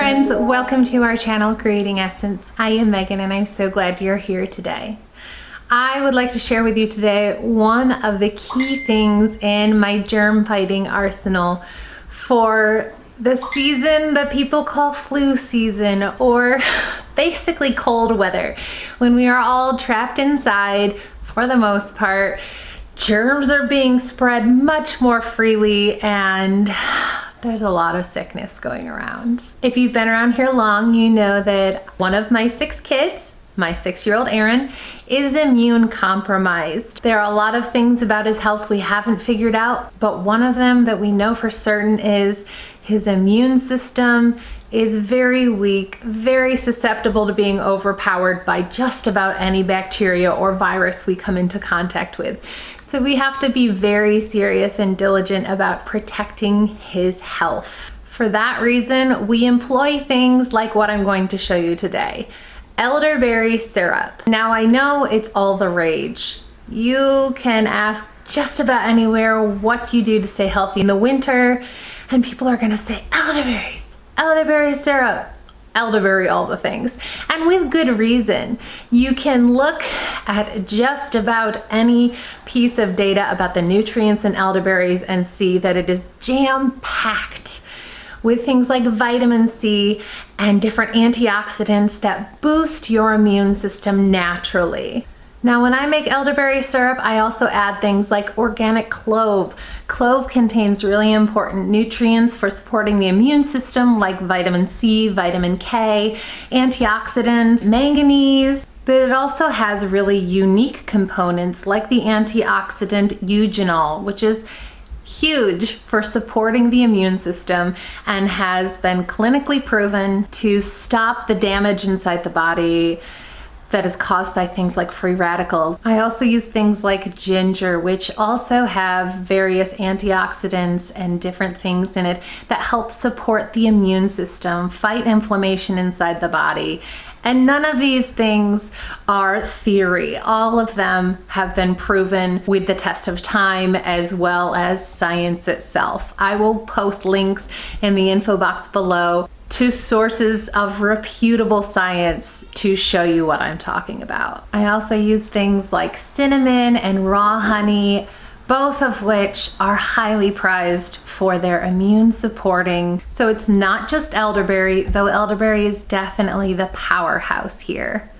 friends, welcome to our channel Creating Essence. I am Megan and I'm so glad you're here today. I would like to share with you today one of the key things in my germ fighting arsenal for the season that people call flu season, or basically cold weather, when we are all trapped inside for the most part. Germs are being spread much more freely and there's a lot of sickness going around. If you've been around here long, you know that one of my 6 kids, my 6-year-old Aaron, is immune compromised. There are a lot of things about his health we haven't figured out, but one of them that we know for certain is his immune system is very weak, very susceptible to being overpowered by just about any bacteria or virus we come into contact with. So we have to be very serious and diligent about protecting his health. For that reason, we employ things like what I'm going to show you today. Elderberry syrup. Now I know it's all the rage. You can ask just about anywhere what you do to stay healthy in the winter, and people are gonna say elderberries, elderberry syrup, elderberry all the things, and with good reason. You can look at just about any piece of data about the nutrients in elderberries and see that it is jam-packed with things like vitamin C and different antioxidants that boost your immune system naturally. Now, when I make elderberry syrup, I also add things like organic clove. Clove contains really important nutrients for supporting the immune system, like vitamin C, vitamin K, antioxidants, manganese, but it also has really unique components like the antioxidant eugenol, which is huge for supporting the immune system and has been clinically proven to stop the damage inside the body that is caused by things like free radicals. I also use things like ginger, which also have various antioxidants and different things in it that help support the immune system, fight inflammation inside the body. And none of these things are theory. All of them have been proven with the test of time as well as science itself. I will post links in the info box below to sources of reputable science to show you what I'm talking about. I also use things like cinnamon and raw honey, both of which are highly prized for their immune supporting. So it's not just elderberry, though elderberry is definitely the powerhouse here.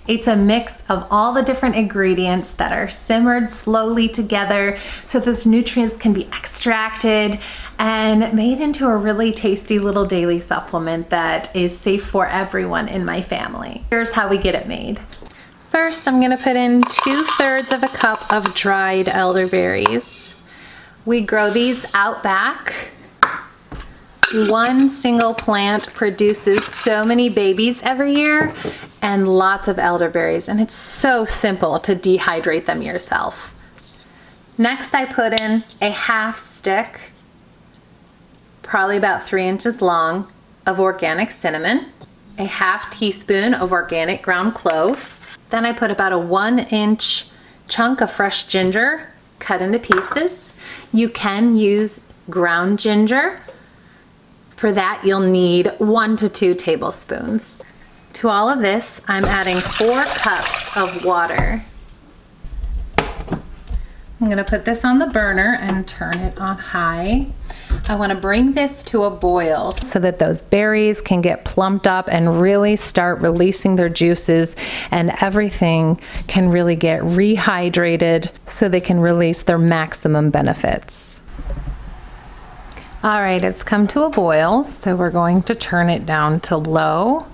It's a mix of all the different ingredients that are simmered slowly together so those nutrients can be extracted and made into a really tasty little daily supplement that is safe for everyone in my family. Here's how we get it made. First, I'm gonna put in 2/3 of a cup of dried elderberries. We grow these out back. One single plant produces so many babies every year and lots of elderberries, and it's so simple to dehydrate them yourself. Next, I put in a 1/2 stick, probably about 3 inches long, of organic cinnamon, a 1/2 teaspoon of organic ground clove. Then I put about a 1-inch chunk of fresh ginger cut into pieces. You can use ground ginger. For that, you'll need 1 to 2 tablespoons. To all of this, I'm adding 4 cups of water. I'm gonna put this on the burner and turn it on high. I wanna bring this to a boil so that those berries can get plumped up and really start releasing their juices, and everything can really get rehydrated so they can release their maximum benefits. All right, it's come to a boil, so we're going to turn it down to low,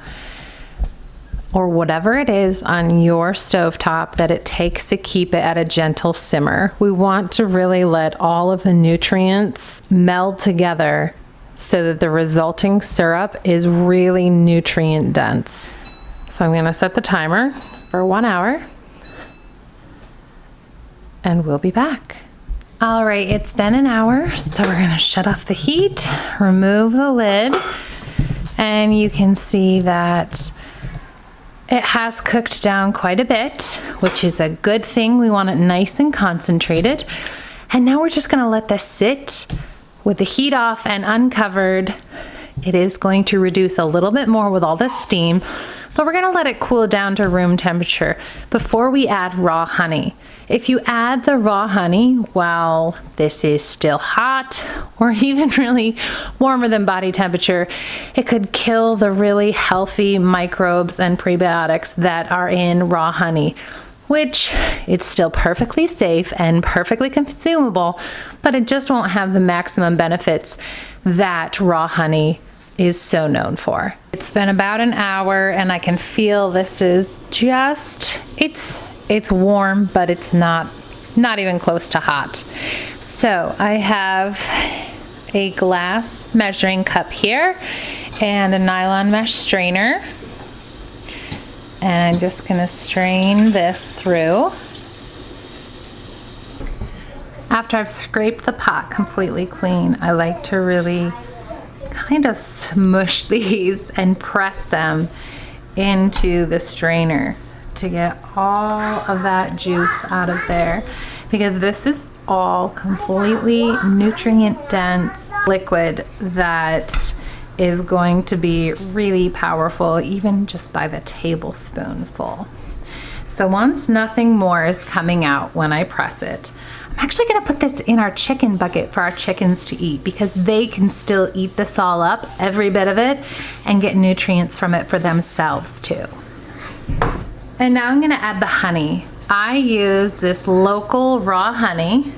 or whatever it is on your stovetop that it takes to keep it at a gentle simmer. We want to really let all of the nutrients meld together so that the resulting syrup is really nutrient dense. So I'm gonna set the timer for 1 hour and we'll be back. All right, it's been an hour, so we're gonna shut off the heat, remove the lid, and you can see that it has cooked down quite a bit, which is a good thing. We want it nice and concentrated. And now we're just gonna let this sit with the heat off and uncovered It is going to reduce a little bit more with all the steam, but we're gonna let it cool down to room temperature before we add raw honey. If you add the raw honey while this is still hot or even really warmer than body temperature, it could kill the really healthy microbes and prebiotics that are in raw honey, which it's still perfectly safe and perfectly consumable, but it just won't have the maximum benefits that raw honey is so known for. It's been about an hour and I can feel this is just, it's warm, but it's not even close to hot. So I have a glass measuring cup here and a nylon mesh strainer. And I'm just gonna strain this through. After I've scraped the pot completely clean, I like to really kind of smush these and press them into the strainer to get all of that juice out of there, because this is all completely nutrient dense liquid that is going to be really powerful even just by the tablespoonful. So once nothing more is coming out when I press it, I'm actually gonna put this in our chicken bucket for our chickens to eat, because they can still eat this all up, every bit of it, and get nutrients from it for themselves too. And now I'm gonna add the honey. I use this local raw honey,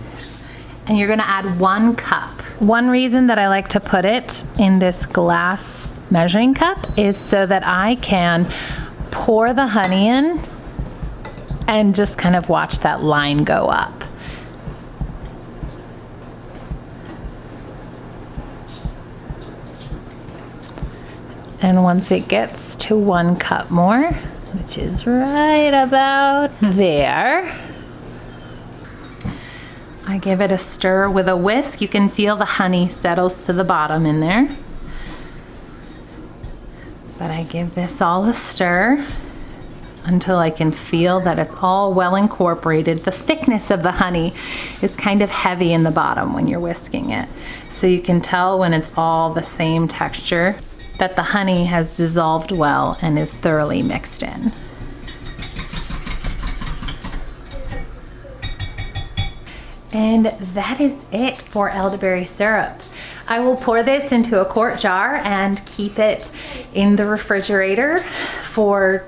and you're gonna add 1 cup. One reason that I like to put it in this glass measuring cup is so that I can pour the honey in and just kind of watch that line go up. And once it gets to 1 cup more, which is right about there, I give it a stir with a whisk. You can feel the honey settles to the bottom in there. But I give this all a stir until I can feel that it's all well incorporated. The thickness of the honey is kind of heavy in the bottom when you're whisking it. So you can tell when it's all the same texture that the honey has dissolved well and is thoroughly mixed in. And that is it for elderberry syrup. I will pour this into a quart jar and keep it in the refrigerator for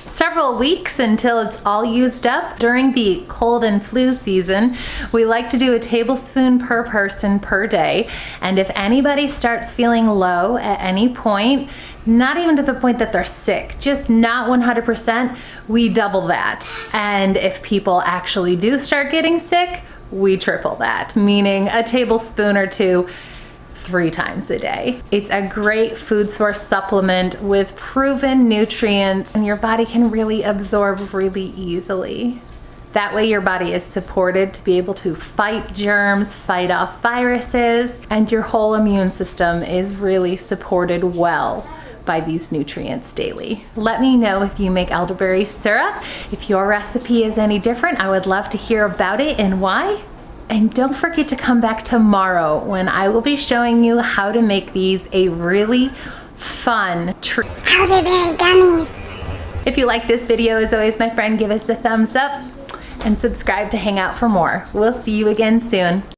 several weeks until it's all used up. During the cold and flu season, we like to do a tablespoon per person per day. And if anybody starts feeling low at any point, not even to the point that they're sick, just not 100%, we double that. And if people actually do start getting sick, we triple that, meaning a tablespoon or 2 3 times a day. It's a great food source supplement with proven nutrients, and your body can really absorb really easily. That way your body is supported to be able to fight germs, fight off viruses, and your whole immune system is really supported well by these nutrients daily. Let me know if you make elderberry syrup. If your recipe is any different, I would love to hear about it and why. And don't forget to come back tomorrow when I will be showing you how to make these a really fun treat. Elderberry gummies. If you like this video, as always, my friend, give us a thumbs up and subscribe to hang out for more. We'll see you again soon.